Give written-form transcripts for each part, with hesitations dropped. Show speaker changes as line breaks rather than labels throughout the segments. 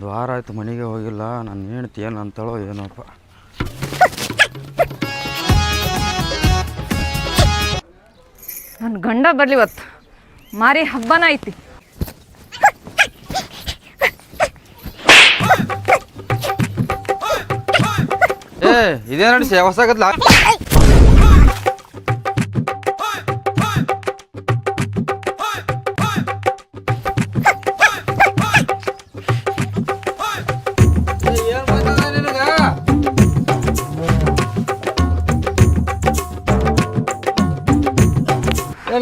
ಒಂದು ವಾರ ಆಯ್ತು ಮನೆಗೆ ಹೋಗಿಲ್ಲ. ನನ್ನ ಹೆಂಡ್ತಿ ಏನು ಅಂತಾಳೋ ಏನಪ್ಪ.
ನನ್ನ ಗಂಡ ಬರ್ಲಿ ಇವತ್ತು ಮಾರಿ ಹಬ್ಬನ ಐತಿ.
ಏ ಇದೇ ನೋಡಿ ಹೊಸಾಗತ್ಲ.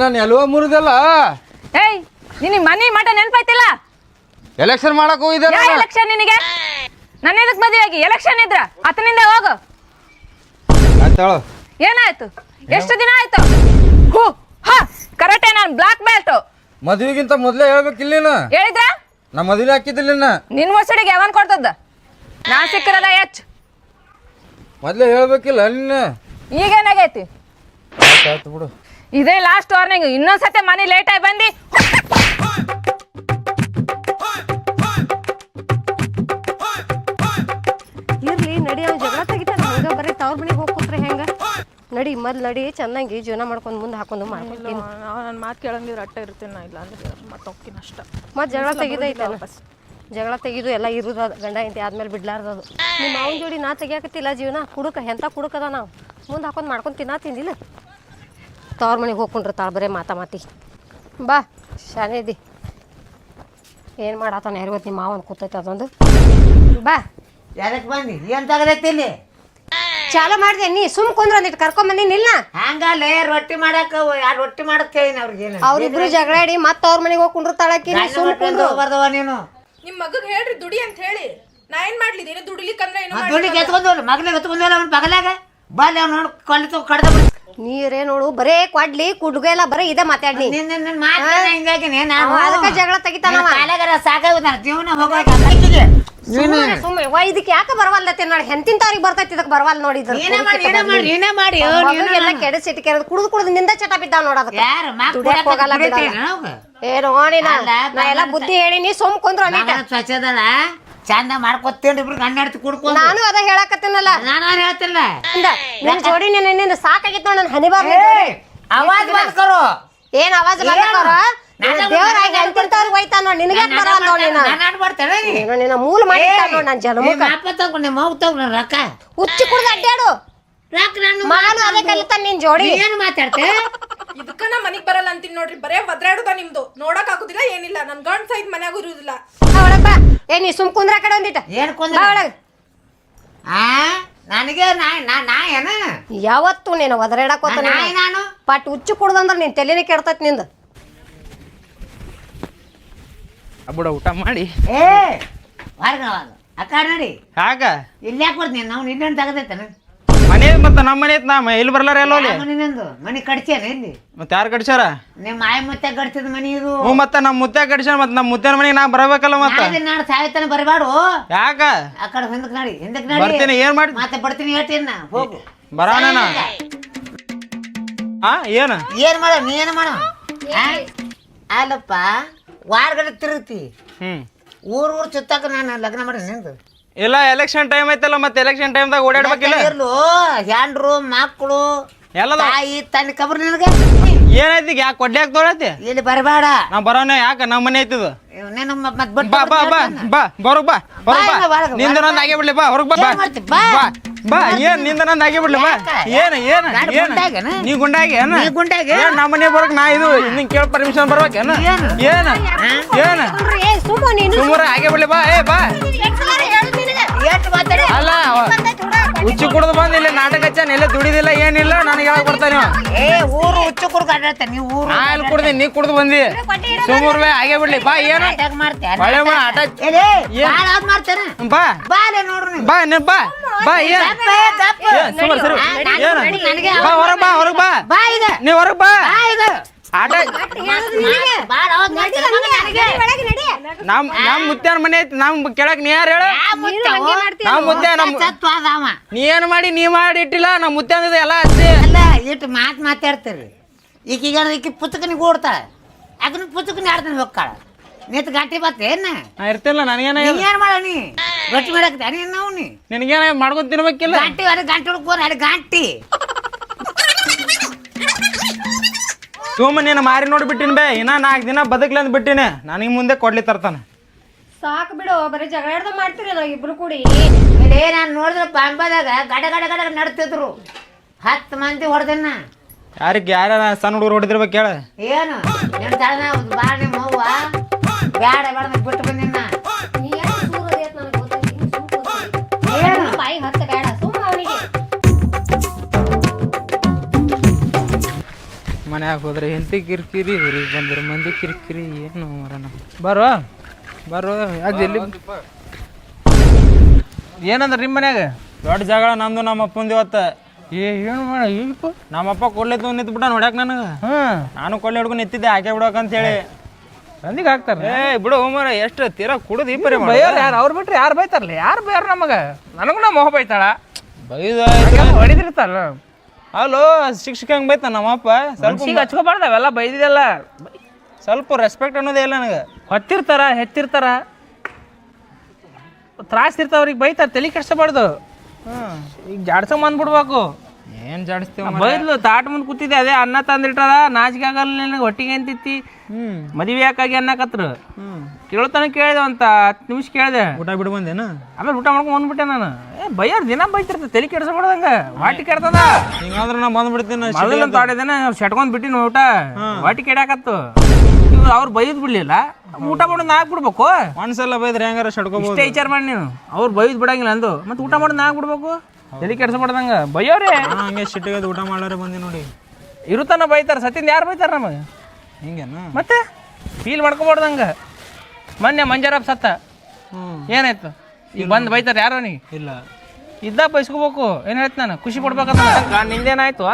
ನಾನು ಎಲ್ಲೋ ಮುರಿದಲ್ಲ.
ಏಯ್ ನಿನಗೆ ಮನಿ ಮಠ ನೆನಪಾಯ್ತಿಲ್ಲ?
ಎಲೆಕ್ಷನ್ ಮಾಡಕ್ ಹೋಗಿದ್ದೆ.
ಎಲೆಕ್ಷನ್ ನಿನಗೆ ನನ್ನ ಎದಕ್ ಮದುವೆ ಆಗಿ ಎಲೆಕ್ಷನ್ ಇದ್ರ ಆತನಿಂದ ಹೋಗು.
ಆಯ್ತಾಳು.
ಏನಾಯ್ತು? ಎಷ್ಟು ದಿನ ಆಯ್ತು? ಹೂ ಹಾ ಕರೆಕ್ಟೇ. ನಾನು ಬ್ಲಾಕ್ ಬೆಲ್ಟ್.
ಮದುವೆಗಿಂತ ಮೊದಲೇ ಹೇಳ್ಬೇಕಿಲ್ಲ ನೀನು.
ಹೇಳಿದ್ರ
ನಾ ಮದುವೆ ಹಾಕಿದ್ದಿಲ್ಲ.
ನಿನ್ ಮುಸುಡಿಗೆ ಯಾವನ್ ಕೊಡ್ತದ? ನಾ ಸಿಕ್ಕರದ ಹೆಚ್ಚು
ಮೊದಲೇ ಹೇಳ್ಬೇಕಿಲ್ಲ ನಿನ್ನ.
ಈಗೇನಾಗೈತಿ?
ಆಯ್ತು ಬಿಡು.
ಇದೇ ಲಾಸ್ಟ್ ವಾರ್ನಿಂಗ್. ಇನ್ನೊಂದ್ಸತಿ ಮನಿ ಲೇಟ್ ಆಗಿ ಬಂದಿ
ಇರ್ಲಿ ನಡಿ. ಅವ್ನು ಜಗಳ ತೆಗಿತಾನ ಹಂಗ ಬರೀ ತವ್ರ ಮನೆಗೆ ಹೋಗ್ಕೊಟ್ರೆ ಹೆಂಗ? ನಡಿ ಮೊದ್ಲು ನಡಿ, ಚೆನ್ನಾಗಿ ಜೀವನ ಮಾಡ್ಕೊಂಡು ಮುಂದೆ ಹಾಕೊಂಡು ಮಾಡ್ಕೊತೀನಿ.
ನನ್ನ ಮಾತು ಕೇಳಂಗಿದ್ರೆ ಅಟ್ಟ ಇರ್ತೀನಿ. ಇಲ್ಲ ಅಂದ್ರೆ ಮತ್ತೆ ಹೋಗ್ತೀನಿ ಅಷ್ಟ.
ಮತ್ತೆ ಜಗಳ ತೆಗಿದೈತಲ್ಲ, ಜಗಳ ತೆಗಿದು ಎಲ್ಲ ಇರುದು ಗಂಡ ಇಂತಿ ಆದ್ಮೇಲೆ ಬಿಡ್ಲಾರ್ದದು. ನಿಮ್ಮ ಅವನ ಜೋಡಿ ನಾ ತೆಗಿಯಾಕತ್ತಿಲ್ಲ ಜೀವನ. ಕುಡುಕ ಎಂಥ ಕುಡುಕದ ನಾವು ಮುಂದೆ ಹಾಕೊಂಡು ಮಾಡ್ಕೊಂಡು ತಿಂದಿಲ್ಲ. ತವ್ರ ಮನೆಗೆ ಹೋಗ್ಕೊಂಡ್ರೆ ಬರೇ ಮಾತಿ ಬಾ ಶಾನೇದಿ. ಏನು ಮಾಡತ್ತಾನ ಯಾರು ಗೊತ್ತು? ನಿಮ್ಮ ಮಾವನ್ ಕೂತೈತೆ ಅದೊಂದು. ಬಾ
ಯಾರಕ್ಕೆ ಬಂದಿ? ಏನು ತಗದೈತಿ ಇಲ್ಲಿ?
ಚಾಲು ಮಾಡಿದೆ ನೀ ಸುಮ್ ಕುಂದ್ರ ಅಂದಿಟ್ಟು ಕರ್ಕೊಂಬಂದಿ ನಿಲ್ಲ.
ಹಂಗಲ್ಲೇ ರೊಟ್ಟಿ ಮಾಡಕ್ಕೆ ಯಾರು ರೊಟ್ಟಿ ಮಾಡಕ್ಕೆ ಹೇಳಿನ ಅವ್ರಿಗೆ.
ಅವ್ರಿಬ್ರು ಜಗಳಾಡಿ ಮತ್ತೆ ಅವ್ರ ಮನೆಗೆ ಹೋಗಿ ಕುಂಡ್ರತಾಳಕಿ. ನೀ ಸುಮ್ ಕುಂದ್ರು
ಬರ್ದವ ನೀನು.
ನಿಮ್ಮ ಮಗಗೆ ಹೇಳ್ರಿ ದುಡಿ ಅಂತ ಹೇಳಿ. ನಾ ಏನ್ ಮಾಡ್ಲಿ? ಏನು ದುಡಿಲಿಕ್ಕಂದ್ರೆ ಏನು
ದುಡ್ಡಿಗೆ ಎತ್ಕೊಂಡವ್ರು ಮಗನಿಗೆ ಎತ್ಕೊಂಡಲ್ಲ ಅವ್ನ ಬಗಲಾಗ ಬಾಲ್ಯ ಅವ್ನು ನೋಡಿ ಕೊಳ್ತು ಕಡ್ದ ಬಿಡು.
ನೀರೇ ನೋಡು ಬರೇ ಕೊಡ್ಲಿ ಕುಡ್ಗೆಲ್ಲ ಬರೇ ಇದೆ ಮಾತಾಡ್ಲಿ.
ನಿನ್ನ ಮಾತು ಹಿಂಗಾಗಿ ನಾನು
ಅದಕ್ಕೆ ಜಗಳ ತೆಗಿತಾನವ.
ಕಾಲಾಗರ ಸಾಕಾಗ ಜೀವನ ಹೋಗೋಕೆ
ಸುಮ್ಮನೆ ಇದಕ್ಕೆ ಯಾಕೆ ಬರವಲ್ಲತ್ತೆ ನೋಡಿ. ಎಂತಿಂತವ್ರಿಗೆ ಬರ್ತೈತಿ ಇದಕ್ಕೆ ಬರವಲ್ಲ ನೋಡಿದ್ರು.
ಏನೇ ಮಾಡಿ
ಎಲ್ಲ ಕೆಡಿಸಿಟ್ಟು ಕೆರೆದು ಕುಡ್ದು ನಿಂದ ಚಟ ಬಿದ್ದಾವ ನೋಡೋದಕ್ಕೆ.
ಯಾರು
ದುಡಿಯಕ್ ಹೋಗಲ್ಲ ಏನೋ ನಾ ಎಲ್ಲ ಬುದ್ಧಿ ಹೇಳಿ ನೀ ಸುಮ್ ಕುಂದ್ರು
ಸ್ವಚ್ಛದಲ್ಲ ಚಂದ ಮಾಡ್ಕೊತೇನ್ರಿ ಇಬ್ರು ಗಂಡಾಡ್ತಿ ಕುಡ್ಕೊಂಡು.
ನಾನು ಅದ ಹೇಳಕತ್ತೀನಲ್ಲ.
ನಾನು ಹೇಳ್ತಿಲ್ಲ
ನಿನ್ ಜೋಡಿ ನಿನ್ನ ಸಾಕಾಗಿತ್ತು ನೋಡ್. ನನ್ ಹನಿಬಾರ್
ಆವಾಜ್ ಬಂದ್ ಕರೋ.
ಏನ್ ಆವಾಜ್ ಬರ್ತಾರ? ದೇವರಾಗಿ ಅಂತಿಂತವ್ರಿಗೆ ಹೋಯ್ತಾ ನೋಡ್. ನಿನಗೆ ಬರಲ್ಲ ನೋಡಿ. ನಿನ್ನ ಮೂಲ ಮಾಡಿಟ್ಟ ನೋಡ್. ನನ್ ಜನ್ಮಕ್ಕ
ನಿಮ್ಮ ಮಾವು ತಗೋ ರೊಕ್ಕ
ಹುಚ್ಚಿ ಕುಡ್ದು ಅಡ್ಡಾಡು
ರೊಕ್ಕ ನಾನು
ಮಾಡು. ಅದೇ ಕಲಿತ ನಿನ್ ಜೋಡಿ.
ಏನು ಮಾತಾಡ್ತೆ?
ಇದಕ್ಕ ನಾ ಮನಿಗ್ ಬರಲ್ಲ ಅಂತೀನಿ ನೋಡ್ರಿ. ಬರೇ ಒದ್ರಾಡುದ ನಿಮ್ದು. ನೋಡಕ್ ಆಗುದಿಲ್ಲ ಏನಿಲ್ಲ. ನನ್ ಗಂಡ್ ಸೈದ್ ಮನ್ಯಾಗೂ ಇರುದಿಲ್ಲ.
ಒಳಗ್ ಬಾ. ಏ ನೀ ಸುಮ್ ಕುಂದ್ರ ಕಡೆ ಒಂದಿಟ್ಟ.
ಏನ್ ಕೊಂದ
ಒಳಗ್
ನನಗೆ ನಾ ಏನ
ಯಾವತ್ತು ನೀನು ಒದರಾಡಕೋತ
ನಾನು
ಪಟ್ ಹುಚ್ಚು ಕುಡ್ದಂದ್ರ ನೀನ್ ತಲೆನೇ ಕೆಡ್ತೈತಿ ನಿಂದ.
ಬಿಡ ಊಟ ಮಾಡಿ.
ಏ ಹೊರಗವಾಗ ಅಕ್ಕ ನಡಿ.
ಯಾಕ
ಇಲ್ಲಿ ಯಾಕೆ ಬರ್ತೀನಿ? ನಾವು ನಿನ್ನೇನು ತಗದೈತನ
ಮನೆ ಮತ್ತೆ ನಮ್ಮ ಮನೆ ಐತ್. ನಾ ಇಲ್ಲಿ ಬರ್ಲಾರ ಎಲ್ಲೋ
ನಿನ್ನಂದು ಮನೆ ಕಡ್ಸ್ಯಾನ ಇಲ್ಲಿ.
ಮತ್ತೆ ಯಾರು ಕಡಿಸ್ಯಾರ?
ನಿಮ್ಮ ಮಾಯ ಮತ್ತೆ ಗಡ್ಸಿದ ಮನಿ ಇದು.
ಹ್ಞೂ ಮತ್ತೆ ನಮ್ಮ ಮುತ್ಯ ಕಡಿಸ್ಯಾರ. ಮತ್ತೆ ನಮ್ಮ ಮುತ್ಯನ ಮನೆಗೆ ನಾ ಬರಬೇಕಲ್ಲ. ಮತ್ತೆ
ನಾಳೆ ಸಾಯ್ತಾನೆ ಬರಬಾಡು.
ಯಾಕ?
ಆ ಕಡೆ ಹಿಂದಕ್ಕೆ ನಡಿ, ಹಿಂದಕ್ಕೆ ನಡಿ.
ಬರ್ತೀನಿ. ಏನ್ ಮಾಡಿ
ಮತ್ತೆ ಬರ್ತೀನಿ ಹೇಳ್ತೀನಿ. ಹೋಗು
ಬರೋಣ. ಏನು
ಏನ್ ಮಾಡ? ನೀ ಏನು ಮಾಡ? ಅಲ್ಲಪ್ಪ ವಾರಗಡೆ ತಿರುಗ್ತಿ. ಊರ್ ಸುತ್ತಾಕ ನಾನು ಲಗ್ನ ಮಾಡಿ ನಿಂದು
ಇಲ್ಲ. ಎಲೆಕ್ಷನ್ ಟೈಮ್ ಐತಲ್ಲ. ಮತ್ತೆ ಎಲೆಕ್ಷನ್ ಟೈಮ್ದಾಗ ಓಡಾಡ್ಬೇಕಿಲ್ಲ.
ಇರ್ಲು ಹೆಂಡ್ರು ಮಕ್ಕಳು
ಎಲ್ಲ
ತಾಯಿ ತನ್ನ ಕಬ್ರು ನಿನಗೆ
ಏನೈತಿ? ಯಾಕೆ ಕೊಡ್ಲಿಯಾಕ ತೋಳತಿ?
ಇಲ್ಲಿ ಬರಬೇಡ.
ನಾ ಬರೋಣ. ಯಾಕ ನಮ್ಮ ಮನೆ ಐತಿದು.
ಬಾ
ಬಾ ಬಾ ಬಾ ಹೊರಗ್ ಬಾ. ಹೊರಗ್ ಬಾ. ನಿಂದ ನಂದು ಆಗೇ ಬಿಡ್ಲಿ. ಬಾ ಹೊರಗ್ ಬಾ. ಬಾ ಬಾ. ಏನ್ ನಿಂದ ನಂದು ಆಗೇ ಬಿಡ್ಲಿ. ಬಾ. ಏನ್ ಏನ್ ನೀ ಗುಂಡಾಗಿ ಏನ್ ನಮ್ಮ ಮನೆ ಬರಕ್ ನಾ ಇದು ನಿಂಗೆ ಕೇಳ ಪರ್ಮಿಷನ್ ಬರ್ಬೇಕೇನ? ಏನ್ ಏನ್ ಸುಮ್ಮನೆ ಆಗೇ ಬಿಡ್ಲಿ. ಬಾ. ಏ ಬಾ. ಅಲ್ಲ ಹುಚ್ಚು ಕುಡ್ದು ಬಂದ್ ಇಲ್ಲಿ ನಾಟಕ ಹಚ್ಚಾನ. ಎಲ್ಲ ದುಡಿದಿಲ್ಲ ಏನಿಲ್ಲ. ನನಗೆ ಯಾವಾಗ ಬರ್ತಾನೆ
ಏ ಊರು ಹುಚ್ಚು ಕುಡ್ದು ಆಡಾಡ್ತ ನೀವು. ಊರು
ನಾ ಎಲ್ಲಿ ಕುಡ್ದಿ? ನೀ ಕುಡ್ದು ಬಂದಿ. ಸುಮ್ಮನೆ ಆಗೇ ಬಿಡ್ಲಿ. ಬಾ. ಏನು ಒಳ್ಳೆ ಆಟ
ಮಾಡ್ತೇನೆ.
ಬಾ
ಬಾ ನೋಡ್ರಿ.
ಬಾ. ಬಾ ಬಾ. ಏನ್ ಸುಮ್ಮನೆ ಸರಿ. ಏನು ಬಾ. ಹೊರಗ್ ಬಾ. ಹೊರಗ್ ಬಾ.
ಬಾ ಈಗ
ನೀ ಹೊರಗ್ ಬಾ. ಆಟ ನಮ್ ಮುತ್ಯಾನ ಮನೆ ಐತಿ. ನಮ್ ಕೆಳಕ್ ನೀ ಯಾರು ಹೇಳ? ನಮ್ ಮುತ್ಯ ನೀ ಏನ್ ಮಾಡಿ ನೀ ಮಾಡಿ ಇಟ್ಟಿಲ್ಲ. ನಮ್ ಮುತ್ಯಾನದ ಎಲ್ಲ ಅಷ್ಟೇ
ಅಲ್ಲ. ಇಟ್ಟು ಮಾತಾಡ್ತೀರಿ. ಈಕೀಗ ಈಕಿ ಪುಸ್ತಕನಿಗೆ ಓಡ್ತಾಳೆ. ಯಾಕಂದ್ರೆ ಪುಸ್ತಕನ ಆಡ್ತಾನೆ ಹೋಗ್ತಾಳ. ನಿಂತ ಗಂಟೆ ಬರ್ತೇನ
ನಾ ಇರ್ತಿಲ್ಲ ನನಗೇನ
ಏನ್ ಮಾಡ ನೀ ರೊಟ್ಟಿ ಮಾಡಾಕತ್ತ ನಾವು ನೀ
ನಿನಗೇನ ಮಾಡ್ಕೊಂಡ್ ತಿನ್ಬೇಕಿಲ್ಲ
ಗಂಟೆ ಅರೆ ಗಂಟೆ ಹುಡುಕೋರ್ ಅರೆ ಗಂಟಿ
ನೀನು ಮಾರಿ ನೋಡಿ ಬಿಟ್ಟಿನ ಬೇ ಇನ್ನ 4 ದಿನ ಬದುಕ್ಲಿ ಅಂದ್ ಬಿಟ್ಟಿನಿ ನನಗೆ ಮುಂದೆ ಕೊಡ್ಲಿ ತರ್ತಾನ
ಸಾಕು ಬಿಡು ಬರೀ ಜಗಳ ಮಾಡ್ತೀರಲ್ಲ ಇಬ್ರು ಕೂಡಿ
ಇಲ್ಲೇ ನಾನು ನೋಡಿದ್ರೆ ಬಾಂಬಾದಾಗ ಗಡ ಗಡ ಗಡ ನಡ್ತಿದ್ರು 10 ಮಂದಿ ಹೊಡೆದನ್ನ
ಯಾರಿಗೆ ಯಾರ ಸಣ್ಣ ಹುಡುಗರು ಹೊಡೆದಿರ್ಬೇಕು ಹೇಳ
ಏನು ನಿನ್ನ ತಳನ ಬಾ ನಿಮ್ಮ ಅವ್ವ ಬ್ಯಾಡ ಬೇಡ ಬಿಟ್ಟು ಬಂದಿನ
ನೀ ಎಷ್ಟು ದೂರ ಅದೇತ್ ನನಗೆ ಗೊತ್ತಿಲ್ಲ
ಏನು
ಬಾಯಿ ಹತ್ತ ಬೇಡ ಸುಮ್ಮ ಅವನಿಗೆ
ಮನ್ಯಾಗ ಹೋದ್ರೆ ಹೆಂಡತಿ ಕಿರಿಕಿರಿ ಊರಿಗೆ ಬಂದ್ರೆ ಮಂದಿ ಕಿರಿಕಿರಿ ಏನು ಮರಣ ಬರೋ ಬರೋ ಯಾಕೆ ಜಲ್ಲಿ ಏನಂದ್ರೆ ನಿಮ್ಮ ಮನ್ಯಾಗ ದೊಡ್ಡ ಜಗಳ ನಮ್ದು ನಮ್ಮ ಅಪ್ಪಂದು ಇವತ್ತು ಏನು ಮಾಡ ಈಗ ನಮ್ಮಪ್ಪ ಕೊಡ್ಲಿತ್ತು ನಿಂತ್ಬಿಟ್ಟ ನೋಡ್ಯಾಕ ನನಗೆ ನಾನು ಕೊಳ್ಳೆ ಹಿಡ್ಕೊಂಡು ನಿಂತಿದ್ದೆ ಹಾಕಿ ಬಿಡೋಕಂತ ಹೇಳಿ
ಮಂದಿಗೆ ಹಾಕ್ತಾರೆ
ಏ ಬಿಡು ಹೋಮರ ಎಷ್ಟು ತೀರಾ ಕುಡುದು ಈ ಬರೀ
ಬೈಯೋರು ಯಾರು ಅವ್ರು ಬಿಟ್ರೆ ಯಾರು ಬೈತಾರಲ್ಲ ಯಾರು ಬೈಯಾರ ನಮಗೆ ನನಗೂ ನಮ್ಮ ಮೊಹ ಬೈತಾಳ
ಬೈದ
ಹೊಡಿದಿರ್ತಾರಲ್ಲ
ಅಲ್ಲೋ ಶಿಕ್ಷಕ ಹಂಗೆ ಬೈತ ನಮ್ಮಪ್ಪ ಸ್ವಲ್ಪ
ಈಗ ಹಚ್ಕೋಬಾರ್ದು ಅವೆಲ್ಲ ಬೈದಿದೆಲ್ಲ
ಸ್ವಲ್ಪ ರೆಸ್ಪೆಕ್ಟ್ ಅನ್ನೋದೇ ಇಲ್ಲ ನನಗೆ
ಹೊತ್ತಿರ್ತಾರ ಹೆತ್ತಿರ್ತಾರ ತ್ರಾಸ ಇರ್ತಾವ ಅವ್ರಿಗೆ ಬೈತಾರ ತಲೆ ಕೆಡ್ಸಬಾರ್ದು ಈಗ ಜಾಡ್ಸಂಗ್ ಬಂದ್ಬಿಡ್ಬೇಕು
ಏನು ಜಾಡಿಸ್ತೀವಿ
ಬೈದ್ಲು ತಾಟ್ ಮುಂದೆ ಕೂತಿದ್ದೆ ಅದೇ ಅನ್ನ ತಂದಿಟ್ಟಾರ ನಾಚಿಕೆ ಆಗಲ್ಲ ನಿನಗೆ ಹೊಟ್ಟಿಗೆ ಅಂತಿತ್ತಿ ಮದುವೆ ಯಾಕಾಗಿ ಅನ್ನಕತ್ರ ಕೇಳ್ತಾನೆ ಕೇಳಿದೆ ಅಂತ 10 ನಿಮಿಷ ಕೇಳಿದೆ
ಊಟ ಬಿಡು ಬಂದೇನು
ಆಮೇಲೆ ಊಟ ಮಾಡ್ಕೊಂಡು ಬಂದ್ಬಿಟ್ಟೆ ನಾನು ಬೈಯಾರ ದಿನ ಬೈತಿರ್ತ ತಲೆ ಕೆಡ್ಸಬಾರ್ದಂಗ ವಾಟಿ ಕೆಡ್ತದ
ಹಿಂಗಾದ್ರೆ ನಾ ಬಂದ್ಬಿಡ್ತೀನಿ
ಮೊದಲ ತಾಡಿದೇನ ಶಟ್ಕೊಂಡ್ ಬಿಟ್ಟಿನ ಊಟ ವಾಟಿ ಕೆಡಾಕತ್ತು ಅವ್ರು ಬೈದ್ ಬಿಡ್ಲಿಲ್ಲ ಊಟ ಮಾಡೋದು ನಾ ಹಾಕ್ಬಿಡ್ಬೇಕು
ಮನ್ಸೆಲ್ಲ ಬೈದ್ರೆ ಹೆಂಗಾರ ಶಡ್ಕೋಬಹುದು
ಇಷ್ಟೇ ವಿಚಾರ ಮಾಡಿ ನೀನು ಅವ್ರು ಬೈದ್ ಬಿಡಂಗಿಲ್ಲ ಅಂದು ಮತ್ತೆ ಊಟ ಮಾಡೋದು ನಾ ಹಾಕ್ಬಿಡ್ಬೇಕು ತಲೆ ಕೆಡ್ಸಬಾರ್ದಂಗ ಬೈಯೋರೇ
ಹಂಗೆ ಸಿಟ್ಟಿಗೆ ಊಟ ಮಾಡಾರೆ ಬಂದಿ ನೋಡಿ
ಇರುತ್ತಾನ ಬೈತಾರ ಸತ್ತಿಂದ ಯಾರು ಬೈತಾರ ನಮಗೆ
ಹಿಂಗೇನು
ಮತ್ತೆ ಫೀಲ್ ಮಾಡ್ಕೊಬಾರ್ದಂಗ ಮೊನ್ನೆ ಮಂಜಾರಪ್ಪ ಸತ್ತ ಏನಾಯ್ತು ಈಗ ಬಂದು ಬೈತಾರ ಯಾರು ನೀ
ಇಲ್ಲ
ಇದ್ದಾಗ ಬೈಸ್ಕೋಬೇಕು ಏನು ಹೇಳ್ತ ನಾನು ಖುಷಿ ಪಡ್ಬೇಕಂತ ನಿಂದೇನಾಯ್ತು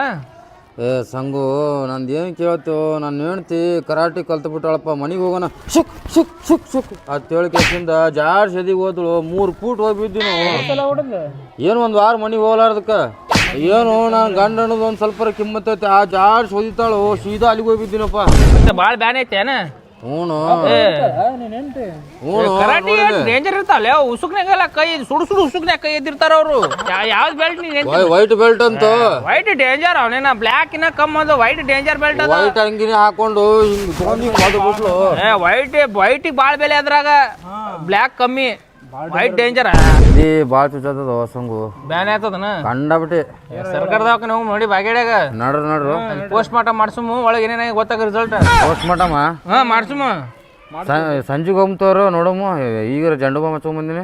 ಏ ಸಂಗು ನಂದು ಏನು ಕೇಳ್ತು ನನ್ನ ಹೆಂಡ್ತಿ ಕರಾಟಿ ಕಲ್ತು ಬಿಟ್ಟಾಳಪ್ಪ ಮನೆಗೆ ಹೋಗೋಣ ಶುಕ್ ಶುಕ್ ಶುಕ್ ಶುಕ್ ಅಂತೇಳಿ ಕೆಸಿಂದ ಜಾಡ್ ಸದಿಗೆ ಹೋದಳು 3 ಫೂಟ್ ಹೋಗಿ ಬಿದ್ವಿ ನಾವು ಏನು 1 ವಾರ ಮನೆಗೆ ಹೋಗ್ಲಾರ್ದಕ್ಕೆ ಏನು ನಾನು ಗಂಡ ಅನ್ನೋದು ಒಂದು ಸ್ವಲ್ಪ ಕಿಮ್ಮತ್ತೈತೆ ಆ ಜಾಡ್ ಸೋದಿತಾಳು ಸೀದಾ ಅಲ್ಲಿಗೆ ಹೋಗಿ ಬಿದ್ದೀನಪ್ಪ
ಮತ್ತೆ ಭಾಳ ಬ್ಯಾನ್ ಐತೇನ
ಹ್ಞೂ
ಕರಾಟಿ ಡೇಂಜರ್ ಇರ್ತಾವಲ್ಲ ಉಸುಕ್ನಾಗಲ್ಲ ಕೈ ಸುಡು ಸುಡು ಉಸುಕ್ನಾಗ ಕೈ ಎದ್ದಿರ್ತಾರ ಅವರು ಯಾವ್ದು ಬೆಲ್ಟ್ ನೀನು
ವೈಟ್ ಬೆಲ್ಟ್ ಅಂತ
ವೈಟ್ ಡೇಂಜರ್ ಅವನೇನ ಬ್ಲ್ಯಾಕ್ ಇನ್ನ ಕಮ್ಮಿ ಅದು ವೈಟ್ ಡೇಂಜರ್ ಬೆಲ್ಟ್ ಅದ
ವೈಟ್ ಅಂಗಿನೇ ಹಾಕೊಂಡು ಹಿಂಗೆ ತೊಗೊಂಡು ಮಾಡ್ಬಿಟ್ಲು
ವೈಟಿಗೆ ಭಾಳ ಬೆಲೆ ಅದ್ರಾಗ ಬ್ಲ್ಯಾಕ್ ಕಮ್ಮಿ ವೈಟ್ ಡೇಂಜರ್
ಈ ಭಾಳ ಚುಚ್ಚದ ಸಂಗು
ಬ್ಯಾನ್ ಆಯ್ತದನ
ಕಂಡಬಿಟ್ಟು
ಸರ್ಕಾರದವಾಗ ನಾವು ನೋಡಿ ಬಾಗೇಡ್ಯಾಗ
ನಡ್ರು
ಪೋಸ್ಟ್ ಮಾರ್ಟಮ್ ಮಾಡ್ಸುಮು ಒಳಗೆ ಏನೇನ ಗೊತ್ತಾಗ ರಿಸಲ್ಟ್
ಪೋಸ್ಟ್ ಮಾರ್ಟಮ
ಹಾ ಮಾಡ್ಸುಮು
ಸಂಜೆಗೆ ಹೋಗ್ತವ್ರು ನೋಡಮ್ಮ ಈಗ ಜಂಡು ಬಾಂಬ್ ಹಚ್ಕೊಂಡ್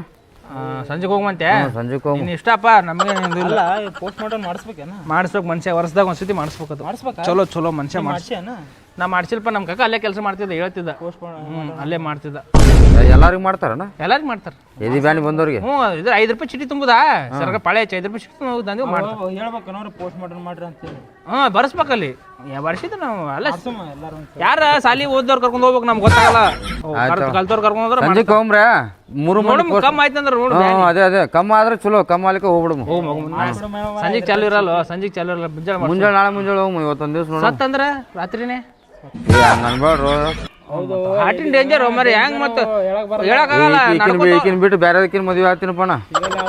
ಸಂಜೆಗೆ ಹೋಗ್ಮಂತೆ
ಸಂಜೆಗೆ ಹೋಗ್
ನೀನ್ ಇಷ್ಟಪ್ಪ ನಮಗೆ
ಇಲ್ಲ ಪೋಸ್ಟ್ ಮಾರ್ಟಮ್ ಮಾಡಿಸ್ಬೇಕೇನ
ಮಾಡಿಸ್ಬೇಕು ಮನುಷ್ಯ ವರ್ಷದಾಗ ಒಂದ್ಸತಿ ಮಾಡಿಸ್ಬೇಕು
ಮಾಡಿಸ್ಬೇಕಾ
ಚಲೋ ಚಲೋ ಮನುಷ್ಯ
ಮಾಡ್ಸ್ಯಾನ
ನಾ ಮಾಡ್ಸಿಲ್ಪ ನಮ್ಮ ಕಾಕ ಅಲ್ಲೇ ಕೆಲಸ ಮಾಡ್ತಿದ್ದ ಹೇಳ್ತಿದ್ದ ಅಲ್ಲೇ ಮಾಡ್ತಿದ್ದ
ಎಲ್ಲಾರಿಗೂ ಮಾಡ್ತಾರಣ್ಣ
ಎಲ್ಲಾರಿಗೆ ಮಾಡ್ತಾರೆ
ಎದಿ ಬ್ಯಾನಿ ಬಂದವ್ರಿಗೆ
ಹ್ಞೂ ಇದು 5 ರೂಪಾಯಿ ಚೀಟಿ ತುಂಬುದಾ ಸರ್ಕಾರ ಪಾಳೆ 5 ರೂಪಾಯಿ ಚೀಟಿ ತುಂಬ ತಂದು ಮಾಡ್ತಾರೆ
ಹೇಳ್ಬೇಕು ನೋಡ್ರಿ ಪೋಸ್ಟ್ ಮಾರ್ಟಮ್ ಮಾಡ್ರಿ ಅಂತೇಳಿ
ಹಾಂ ಬರ್ಸ್ಬೇಕಲ್ಲಿ ಬರ್ಸಿದ್ದು ನಾವು ಅಲ್ಲ ಯಾರ ಸಾಲಿ ಓದ್ದವ್ರು ಕರ್ಕೊಂಡು ಹೋಗ್ಬೇಕು ನಮ್ಗೆ ಗೊತ್ತಾಗಲ್ಲ ಕಲ್ತವ್ರು ಕರ್ಕೊಂಡು ಹೋದ್ರೆ
ಸಂಜೆಗೆ ಹೋಗ್ರ ಮೂರು
ನೋಡು ಕಮ್ಮಿ ಆಯ್ತಂದ್ರೆ ನೋಡು
ಅದೇ ಕಮ್ಮ ಆದ್ರೆ ಚಲೋ ಕಮ್ಮ ಆಲಿಕ್ಕೆ ಹೋಗ್ಬಿಡಮ್
ಸಂಜೆಗೆ ಚಾಲು ಇರಲ್ಲ ಸಂಜೆಗೆ ಚಾಲು ಇರಲ್ಲ ಮುಂಜಾನೆ
ನಾಳೆ ಮುಂಜಾನೆ ಹೋಗ್ ಇವತ್ತೊಂದ್ ದಿವ್ಸ ನೋಡ
ಸತ್ತಂದ್ರೆ ರಾತ್ರಿನೇ
ನನ್ಬೇಡ್ರು
ಹಾರ್ಟಿನ ಡೇಂಜರ್ ಮರಿ ಹೆಂಗ್ ಮತ್ತೆ ಹೇಳಕ್ಕಾಗಲ್ಲ
ಈಕಿನ್ ಬಿಟ್ಟು ಬೇರೆದಕ್ಕಿನ್ ಮದುವೆ ಆಗ್ತೀನಪ್ಪಣ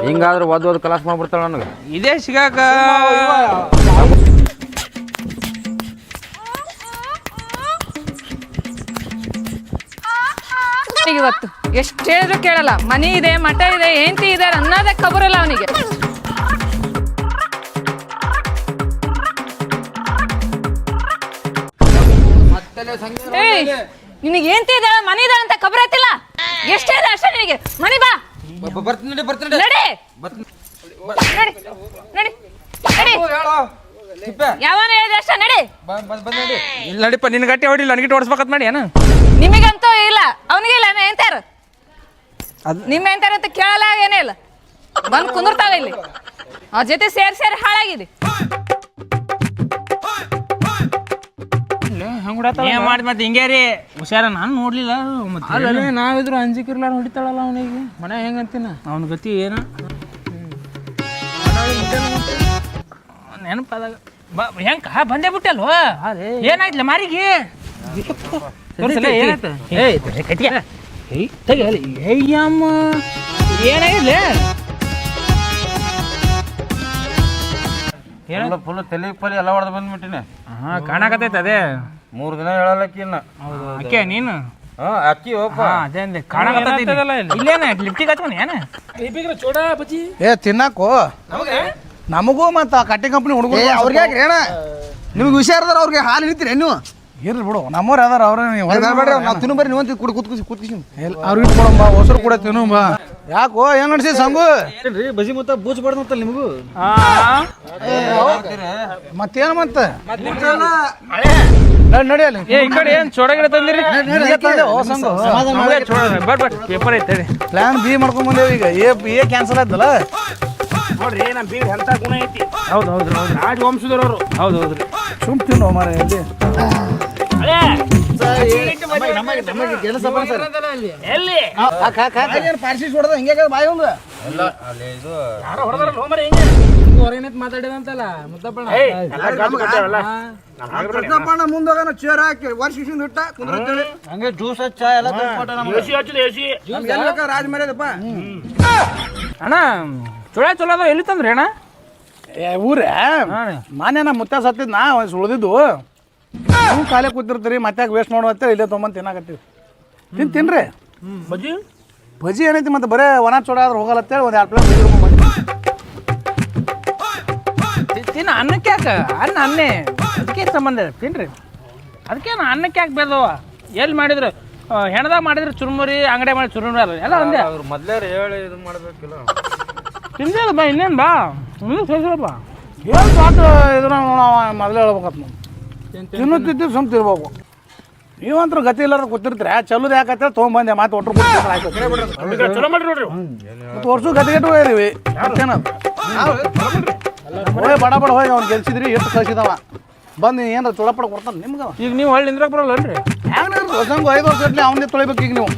ಹಿಂಗಾದ್ರೆ ಒದ್ದು ಕಲಾಸ್ ಮಾಡ್ಬಿಡ್ತಾಳ ನನಗೆ
ಇದೇ ಸಿಗಾಕ
ಇವತ್ತು ಎಷ್ಟು ಹೇಳಿದ್ರು ಕೇಳಲ್ಲ ಮನಿ ಇದೆ ಮಠ ಇದೆ ಹೆಂಡತಿ ಇದೆ ಅನ್ನೋದೇ ಖಬರಲ್ಲ ಅವನಿಗೆ ನಿನಗೆ ಏಂತಿ ಇದೆ ಮನಿ ಇದೆ ಅಂತ ಖಬರ್ ಐತಿಲ್ಲ ಎಷ್ಟೇ ಇದೆ ಅಷ್ಟೇ ನಿನಗೆ ಮನಿ ಬಾ ನಡಿ ನಡಿ ಯಾವನ ಹೇಳಿದೆ ಅಷ್ಟೇ ನಡಿ
ಇಲ್ಲಿ ನಡಿಪ ನಿನ್ ಗಟ್ಟಿ ಹೊಡಿಲ್ಲ ನನಗಿಟ್ಟು ಓಡಿಸ್ಬೇಕತ್ ಮಾಡಿ ಏನು
ನಿಮಗಂತೂ ಇಲ್ಲ ಅವನಿಗೆ ಇಲ್ಲ ಎಂತಾರು ನಿಮ್ಮ ಎಂತಾರ ಅಂತ ಕೇಳಲ್ಲ ಏನೇ ಇಲ್ಲ ಬಂದು ಕುಂದಿರ್ತಾವ ಇಲ್ಲಿ ಅವ್ರ ಜೊತೆ ಸೇರಿ ಹಾಳಾಗಿದೆ
ಏನ್ ಮಾಡಿ ಮತ್ತೆ ಹಿಂಗೆ ರೀ ಹುಷಾರ ನಾನು ನೋಡ್ಲಿಲ್ಲ
ಅಲ್ಲ ನಾವಿದ್ರು ಅಂಜಿಕಿರ್ಲಾರ ಹೊಡಿತಾಳಲ್ಲ ಅವನಿಗೆ ಮನೆ ಹೆಂಗಂತೀನ
ಅವನ ಗತಿ ಏನ ನೆನಪಾದಾಗ ಹೆಂಗ ಬಂದೇ ಬಿಟ್ಟಲ್ವ ಏನಾಯ್ತಲ್ಲ ಮಾರಿಗೆ ಏನಾಯ್ತು ತೆಗಿಲಿ ಅಯ್ಯಮ್ಮ ಏನಾಗಿಲ್ಲ
ಫುಲ್ ತಲೆ ಪಲಿ ಎಲ್ಲ ಹೊಡೆದು ಬಂದ್ಬಿಟ್ಟಿನಿ.
ಹಾ ಕಾಣಕತ್ತೈತೆ ಅದೇ
3 ದಿನ ಹೇಳಲಕ್ಕಿ ಇನ್ನ.
ಅಕ್ಕೆ ನೀನು
ಅಕ್ಕಿ ಹೋಪ.
ಅದೇ ಅಂದೆ ಕಾಣಕತ್ತೈತಿ ಇಲ್ಲೇನ ಲಿಫ್ಟಿಗೆ ಹಚ್ಕೊಂಡು ಏನ
ಏ ತಿನ್ನಾಕು ನಮಗೂ ಮತ್ತು ಕಟ್ಟೆ ಕಂಪ್ನಿ ಹುಡುಗರು ಅವ್ರಿಗೆ ಯಾಕ್ರಿ ಅಣ್ಣ ನಿಮ್ಗೆ ಹುಷಾರದಾರ ಅವ್ರಿಗೆ ಹಾಲು ನಿಂತೀರಿ ನೀವು ಇರ್ಲಿ ಬಿಡು ನಮ್ಮವ್ರು ಯಾವ್ದಾರ ಅವ್ರ ನಾವು ತಿನ್ನು ಬರ್ರಿ ನೀವು ಕೂತ್ಕಿಸಿ ಅವ್ರಿಗೆ ಇಟ್ಕೊಳಂಬ ಹೊಸರು ಕೂಡ ತಿನ್ನಂಬ ಯಾಕೋ ಏನ್ ನಡ್ಸಿ ಸಂಗು ಬಜಿ ಮುತ್ತ ಬೂಚ್ ಬಡ್ದಂತಲ್ಲ ನಿಮಗೂ ಮತ್ತೇನು ಮತ್ತೆ ನಡಿಯಲ್ಲ
ಏ ಈ ಕಡೆ ಏನು ಚೋಡ ಗಿಡ ತಂದಿರಿ ಪೇಪರ್ ಐತೆ
ಪ್ಲಾನ್ ಬಿ ಮಾಡ್ಕೊಂಡ್ ಬಂದೇವು ಈಗ ಎ ಕ್ಯಾನ್ಸಲ್ ಆಯ್ತಲ್ಲ
ನೋಡ್ರಿ ನಮ್ಮ ಬೀರ್ ಎಂತ ಗುಣ ಐತಿ ಹೌದು ಹೌದು ಹೌದು ರಾಜವಂಶದವ್ರು ಹೌದು ಹೌದ್ರಿ
ಸುಮ್ ತಿನ್ನು ಮಾರ ಎಲ್ಲಿ
ಎಲ್ಲಿ
ಪಾರ್ಸಿ ಹೊಡೆದ ಹಿಂಗೆ ಬಾಯಿ ಒಂದು ಮುಂದೋಗ ಚೇರ್ ಹಾಕಿ ವರ್ಷ ಇಟ್ಟ ಹಂಗೆ ಜ್ಯೂಸ್ ಚಾ ಎಲ್ಲ ರಾಜ್ ಮರ್ಯಾದಪ್ಪ
ಅಣ್ಣ ಚೊಳ ಚಲೋ ಅದಾವ ಎಲ್ಲಿ ತಂದ್ರಿ ಅಣ್ಣ
ಊರೇ ಮಾನ್ಯ ನಮ್ಮ ಮುತ್ತ ಸತ್ತಿದ್ ನಾ ಉಳ್ದಿದ್ದು ನೀವು ಖಾಲಿ ಕೂತಿರ್ತೀರಿ ಮತ್ತೆ ವೇಸ್ಟ್ ಮಾಡುವಂತ ಇಲ್ಲೇ ತೊಗೊಂಬಂದು ತಿನ್ನಾಕತ್ತೀವಿ ತಿನ್ರಿ
ಬಜ್ಜಿ
ಬಜ್ಜಿ ಏನೈತಿ ಮತ್ತೆ ಬರೇ ಒಣ ಚೋಡ ಆದ್ರೆ ಹೋಗಲ್ಲ ಅಂತೇಳಿ ಒಂದು 2 ಪ್ಲೇಟ್ ಬಜ್ಜಿ ಹಿಡ್ಕೊಂಡ್
ತಿನ್ನ ಅನ್ನಕ್ಕೆ ಯಾಕೆ ಅನ್ನೇ ಅದಕ್ಕೆ ಸಂಬಂಧ ತಿನ್ರಿ ಅದಕ್ಕೆ ಅನ್ನಕ್ಕೆ ಯಾಕೆ ಬೇದವ ಎಲ್ಲಿ ಮಾಡಿದ್ರು ಹೆಣದಾಗ ಮಾಡಿದ್ರೆ ಚುರುಮುರಿ ಅಂಗಡಿ ಮಾಡಿ ಚುರುಮುರಿ ಅಲ್ಲ ಎಲ್ಲ ಒಂದೇ
ಮೊದ್ಲೇ ಹೇಳಿ ಇದು ಮಾಡ್ಬೇಕಿಲ್ಲ.
ತಿಂದೇದ ಬಾ ಇನ್ನೇನು ಬಾ ಸೇರಿಸಪ್ಪ
ಏನು ಪಾಠ ಇದು ನಾವು ಮೊದಲೇ ಹೇಳ್ಬೇಕತ್ ನಾವು ತಿನ್ನುತ್ತಿದ್ದು ಸುಮ್ ತಿರ್ಬೇಕು ನೀವಂತೂ ಗತಿ ಇಲ್ಲಾರ ಕೂತಿರ್ತೀರ ಚಲೋದು ಯಾಕಂತೇಳಿ ತೊಗೊಂಬಂದೆ ಮತ್ತೆ ಒಟ್ರು
ಚಲೋ ಮಾಡ್ರಿ ನೋಡ್ರಿ
ಮತ್ತು ವರ್ಷ ಗತಿಗೆಟ್ಟು ಹೋಗಿದೀವಿ ಮತ್ತೇನದು ಹೋಗಿ ಬಡ ಬಡ ಹೋಗಿ ಅವ್ನು ಗೆಲ್ಸಿದ್ರಿ ಎಷ್ಟು ಕಳ್ಸಿದವ ಬಂದು ಏನಾರ ಚೊಳಪಡ ಕೊಡ್ತಾನೆ ನಿಮ್ಗೆ
ಈಗ ನೀವು ಹೊಳ್ಳಿ ನಿಂದ್ರಕ್ಕೆ ಬರಲ್ಲ ಅಲ್ರಿ
ಹ್ಯಾಂಗ ಹೊಸಂಗು 5 ವರ್ಷ ಅವ್ನೇ ತೊಳಿಬೇಕು ಈಗ ನೀವು